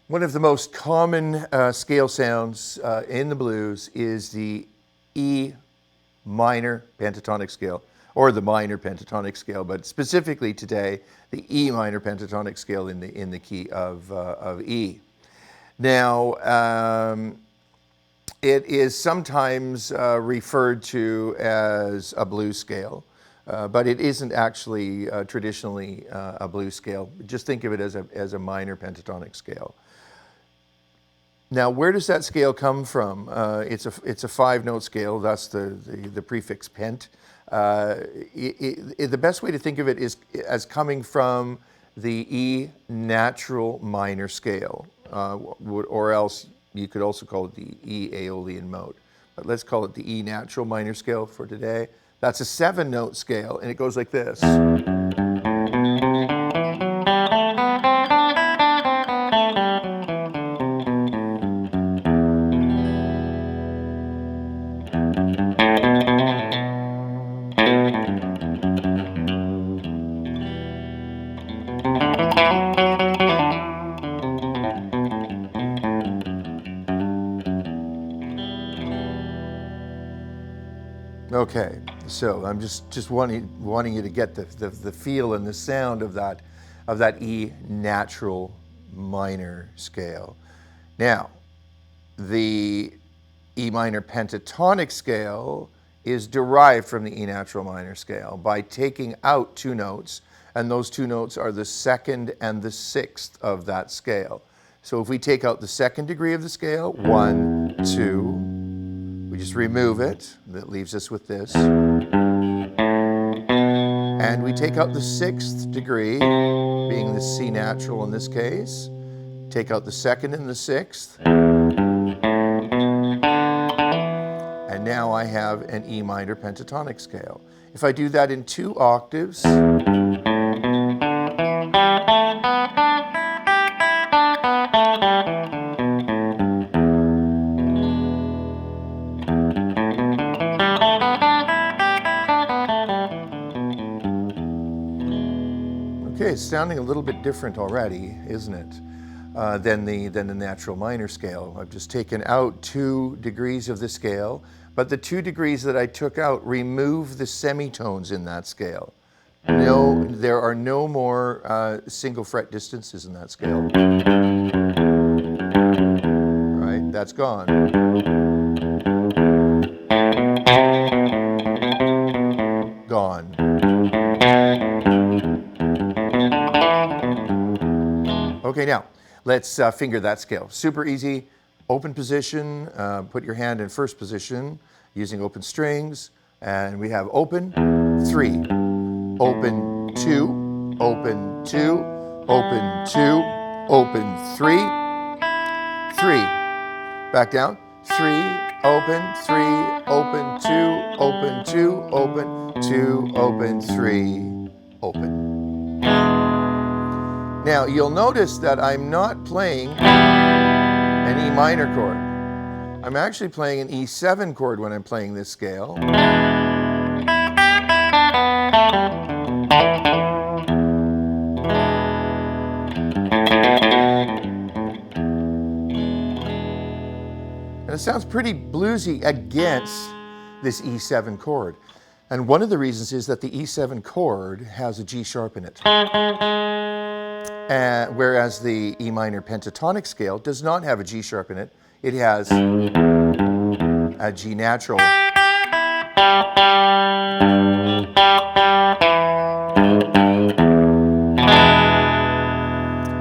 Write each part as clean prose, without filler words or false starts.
One of the most common scale sounds in the blues is the E minor pentatonic scale, or the minor pentatonic scale, but specifically today, the E minor pentatonic scale in the key of E. Now, it is sometimes referred to as a blues scale, but it isn't actually traditionally a blues scale. Just think of it as a minor pentatonic scale. Now, where does that scale come from? It's a 5-note scale. That's the prefix pent. The best way to think of it is as coming from the E natural minor scale, or else you could also call it the E Aeolian mode. But let's call it the E natural minor scale for today. That's a 7-note scale, and it goes like this. Okay, so I'm just wanting you to get the feel and the sound of that E natural minor scale. Now, the E minor pentatonic scale is derived from the E natural minor scale by taking out 2 notes, and those 2 notes are the 2nd and the 6th of that scale. So if we take out the 2nd degree of the scale, 1, 2, we just remove it. That leaves us with this. And we take out the 6th degree, being the C natural in this case. Take out the 2nd and the 6th. And now I have an E minor pentatonic scale. If I do that in 2 octaves, okay, it's sounding a little bit different already, isn't it, than the natural minor scale. I've just taken out 2 degrees of the scale, but the 2 degrees that I took out remove the semitones in that scale. No, there are no more single fret distances in that scale. Right, that's gone. Gone. Okay, now let's finger that scale. Super easy. Open position, put your hand in first position using open strings, and we have open 3, open 2, open 2, open 2, open 3, 3. Back down. 3, open 3, open 2, open 2, open 2, open 3, open. Now, you'll notice that I'm not playing an E minor chord. I'm actually playing an E7 chord when I'm playing this scale. And it sounds pretty bluesy against this E7 chord. And one of the reasons is that the E7 chord has a G sharp in it. Whereas the E minor pentatonic scale does not have a G sharp in it. It has a G natural.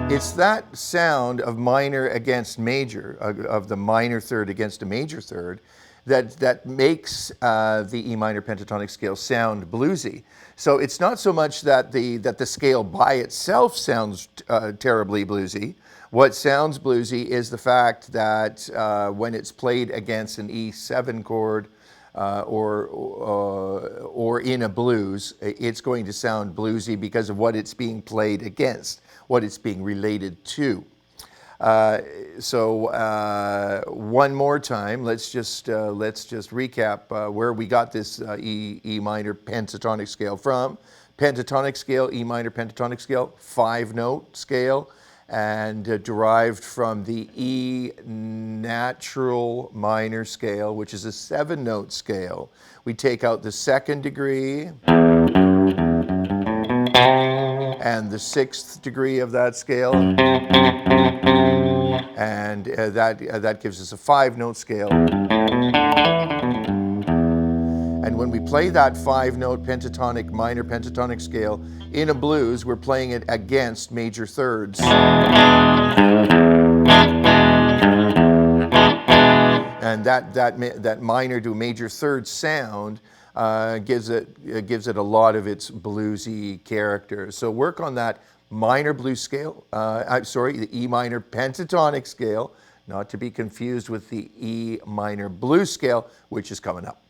It's that sound of minor against major, of the minor third against a major third, that makes the E minor pentatonic scale sound bluesy. So it's not so much that the scale by itself sounds terribly bluesy. What sounds bluesy is the fact that when it's played against an E7 chord or in a blues, it's going to sound bluesy because of what it's being played against, what it's being related to. One more time, let's just recap where we got this E minor pentatonic scale from. Pentatonic scale, E minor pentatonic scale, 5-note scale, and derived from the E natural minor scale, which is a 7-note scale. We take out the 2nd degree and the 6th degree of that scale, and that gives us a 5-note scale. And when we play that 5-note pentatonic, minor pentatonic scale in a blues, we're playing it against major thirds. And that minor to major third sound gives it a lot of its bluesy character. So work on that minor blues scale, the E minor pentatonic scale, not to be confused with the E minor blues scale, which is coming up.